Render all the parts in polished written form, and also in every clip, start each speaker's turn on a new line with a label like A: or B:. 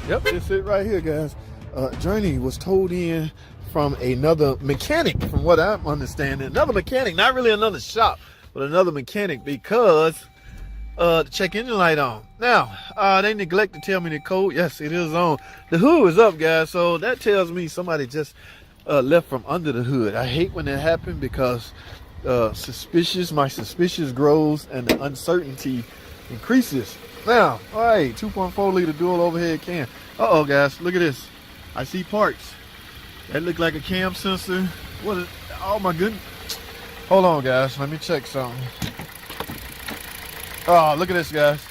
A: Yep, it's it right here, guys. Journey was told in from another mechanic, from what I'm understanding. Another mechanic, not really another shop, but another mechanic, because the check engine light on. Now, they neglect to tell me the code. Yes, it is on. The hood is up, guys, so that tells me somebody just left from under the hood. I hate when that happens because my suspicious grows and the uncertainty increases. Now, all right, 2.4 liter dual overhead cam. Uh-oh, guys, look at this. I see parts. That look like a cam sensor. What is, oh my goodness. Hold on, guys, let me check something. Oh, look at this, guys.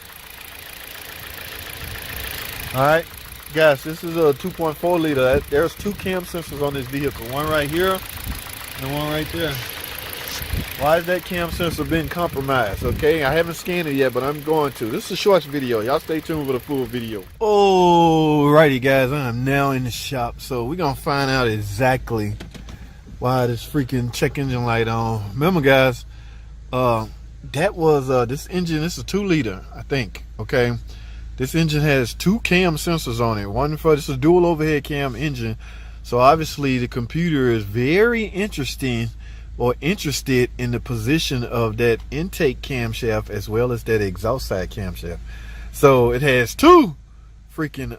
A: All right, guys, this is a 2.4 liter. There's two cam sensors on this vehicle. One right here and one right there. Why has that cam sensor been compromised? Okay, I haven't scanned it yet, but I'm going to. This is a short video. Y'all stay tuned for the full video. Alrighty, guys, I'm now in the shop, so we're gonna find out exactly why this freaking check engine light on. Remember, guys, that was this engine. This is a 2 liter, I think. Okay, this engine has two cam sensors on it. One for this is a dual overhead cam engine, so obviously the computer is very interested in the position of that intake camshaft as well as that exhaust side camshaft. So it has two freaking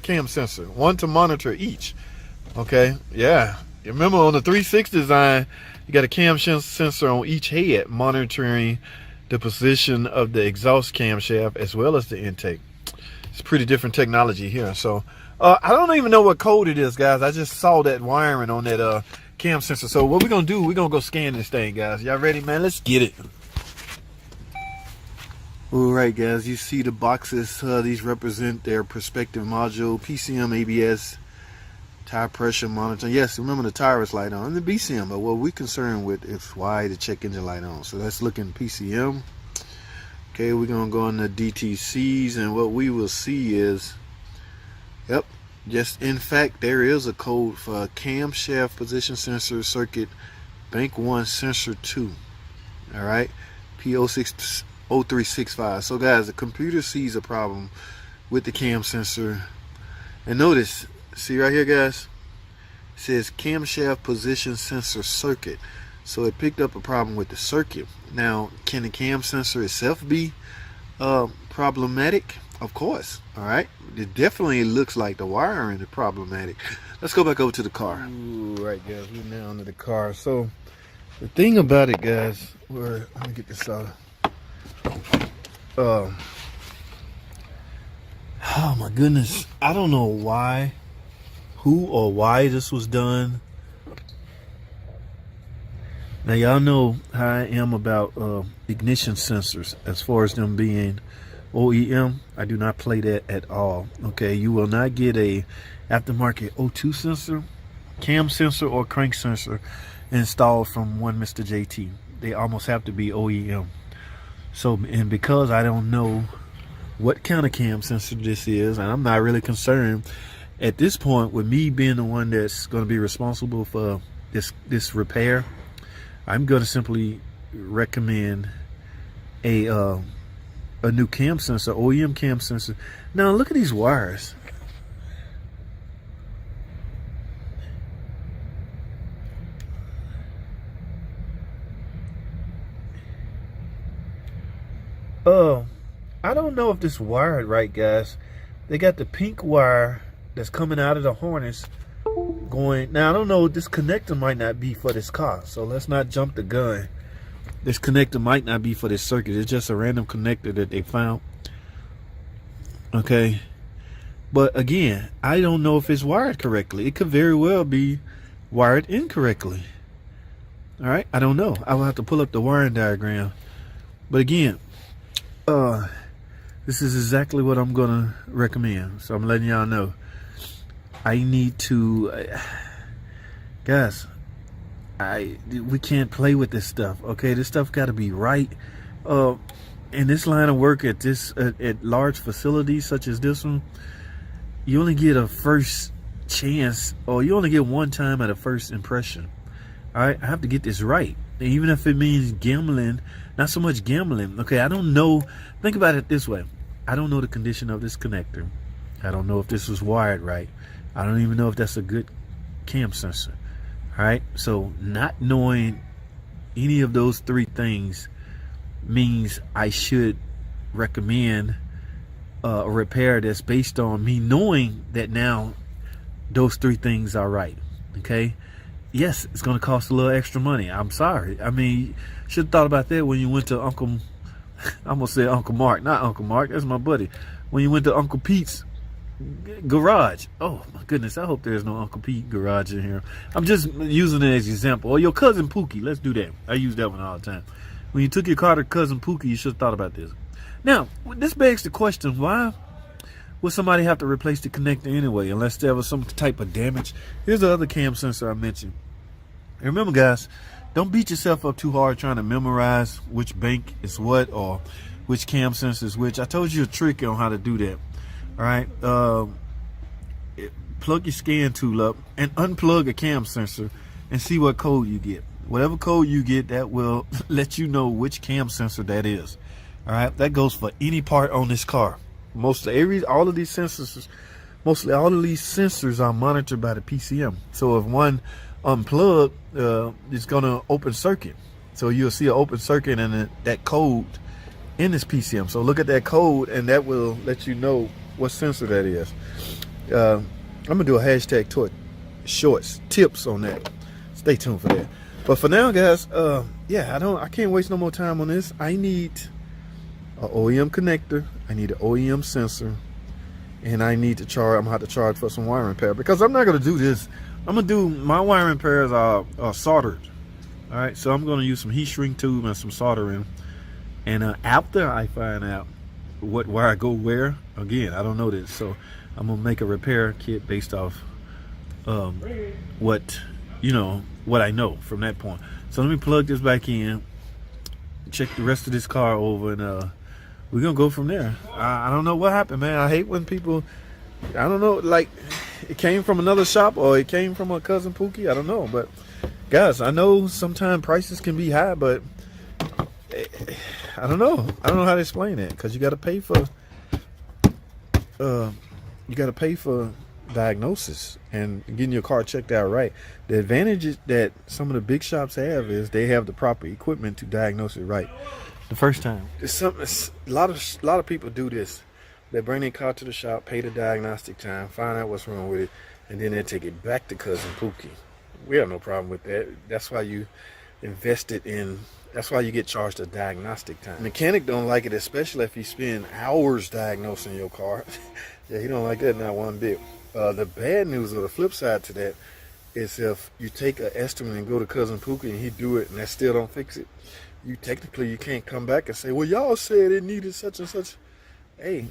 A: cam sensor, one to monitor each. Okay, yeah, you remember on the 360 design you got a cam sensor on each head monitoring the position of the exhaust camshaft as well as the intake. It's pretty different technology here. So I don't even know what code it is, guys. I just saw that wiring on that cam sensor. So what we're gonna do, we're gonna go scan this thing, guys. Y'all ready, man? Let's get it. All right, guys, you see the boxes. These represent their perspective module, PCM, ABS, tire pressure monitor. Yes, remember the tire is light on, and the BCM, but what we're concerned with is why the check engine light on. So let's look in PCM. Okay, we're gonna go in the DTCs, and what we will see is, yep, yes, in fact, there is a code for camshaft position sensor circuit bank 1 sensor 2. All right, P060365. So guys, the computer sees a problem with the cam sensor, and notice, see right here, guys, it says camshaft position sensor circuit. So it picked up a problem with the circuit. Now, can the cam sensor itself be problematic? Of course. All right, it definitely looks like the wiring is problematic. Let's go back over to the car. Ooh, right, guys, we're now into the car. So the thing about it, guys, let me get this out. Oh my goodness, I don't know why, who or why this was done. Now y'all know how I am about ignition sensors as far as them being OEM. I do not play that at all. Okay, you will not get a aftermarket O2 sensor, cam sensor, or crank sensor installed from one Mr. JT. They almost have to be OEM. So, and because I don't know what kind of cam sensor this is, and I'm not really concerned at this point with me being the one that's going to be responsible for this repair, I'm going to simply recommend a new cam sensor, OEM cam sensor. Now look at these wires. I don't know if this wired right, guys. They got the pink wire that's coming out of the harness going. Now I don't know, this connector might not be for this car, so let's not jump the gun. This connector might not be for this circuit. It's just a random connector that they found. Okay, but again, I don't know if it's wired correctly. It could very well be wired incorrectly. All right, I don't know. I will have to pull up the wiring diagram. But again, this is exactly what I'm gonna recommend. So I'm letting y'all know. I need to, guys, we can't play with this stuff. Okay, this stuff got to be right. In this line of work at large facilities such as this one, you only get a first chance, or you only get one time at a first impression. All right, I have to get this right, even if it means gambling. Not so much gambling. Okay, I don't know. Think about it this way. I don't know the condition of this connector. I don't know if this was wired right. I don't even know if that's a good cam sensor. All right, so not knowing any of those three things means I should recommend a repair that's based on me knowing that now those three things are right. Okay, yes, it's going to cost a little extra money. I'm sorry. I mean, you should have thought about that when you went to Uncle, I'm going to say Uncle Mark, not Uncle Mark, that's my buddy. When you went to Uncle Pete's garage. Oh my goodness, I hope there's no Uncle Pete garage in here. I'm just using it as an example. Or your cousin Pookie, let's do that. I use that one all the time. When you took your car to cousin Pookie, you should have thought about this. Now, this begs the question, why would somebody have to replace the connector anyway, unless there was some type of damage? Here's the other cam sensor I mentioned. And remember, guys, don't beat yourself up too hard trying to memorize which bank is what or which cam sensor is which. I told you a trick on how to do that. All right, plug your scan tool up and unplug a cam sensor and see what code you get. Whatever code you get, that will let you know which cam sensor that is. All right, that goes for any part on this car. All of these sensors, mostly all of these sensors are monitored by the PCM. So if one unplug, it's gonna open circuit. So you'll see an open circuit and that code in this PCM. So look at that code and that will let you know what sensor that is. I'm gonna do a hashtag shorts tips on that. Stay tuned for that. But for now, guys, yeah, I can't waste no more time on this. I need an OEM connector, I need an OEM sensor, and I need to charge. I'm gonna have to charge for some wiring repair because I'm not gonna do this. I'm gonna do my wiring repairs are soldered. All right, so I'm gonna use some heat shrink tube and some soldering. And after I find out what wire I go where, again, I don't know this, so I'm gonna make a repair kit based off what I know from that point. So let me plug this back in, check the rest of this car over, and we're gonna go from there. I don't know what happened, man. I hate when people, I don't know, like it came from another shop or it came from a cousin Pookie. I don't know, but guys, I know sometimes prices can be high, but I don't know how to explain it, because you got to pay for diagnosis and getting your car checked out right. The advantage that some of the big shops have is they have the proper equipment to diagnose it right the first time. A lot of people do this. They bring their car to the shop, pay the diagnostic time, find out what's wrong with it, and then they take it back to cousin Pookie. We have no problem with that. That's why you invested in. That's why you get charged a diagnostic time. The mechanic don't like it, especially if you spend hours diagnosing your car. Yeah, he don't like that, not one bit. The bad news, or the flip side to that, is if you take an estimate and go to cousin Pookie and he do it and that still don't fix it, you can't come back and say, well, y'all said it needed such and such. Hey,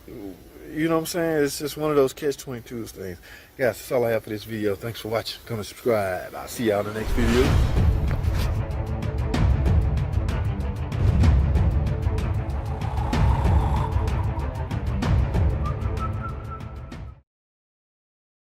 A: you know what I'm saying? It's just one of those catch-22 things. Guys, that's all I have for this video. Thanks for watching. Come and subscribe. I'll see y'all in the next video.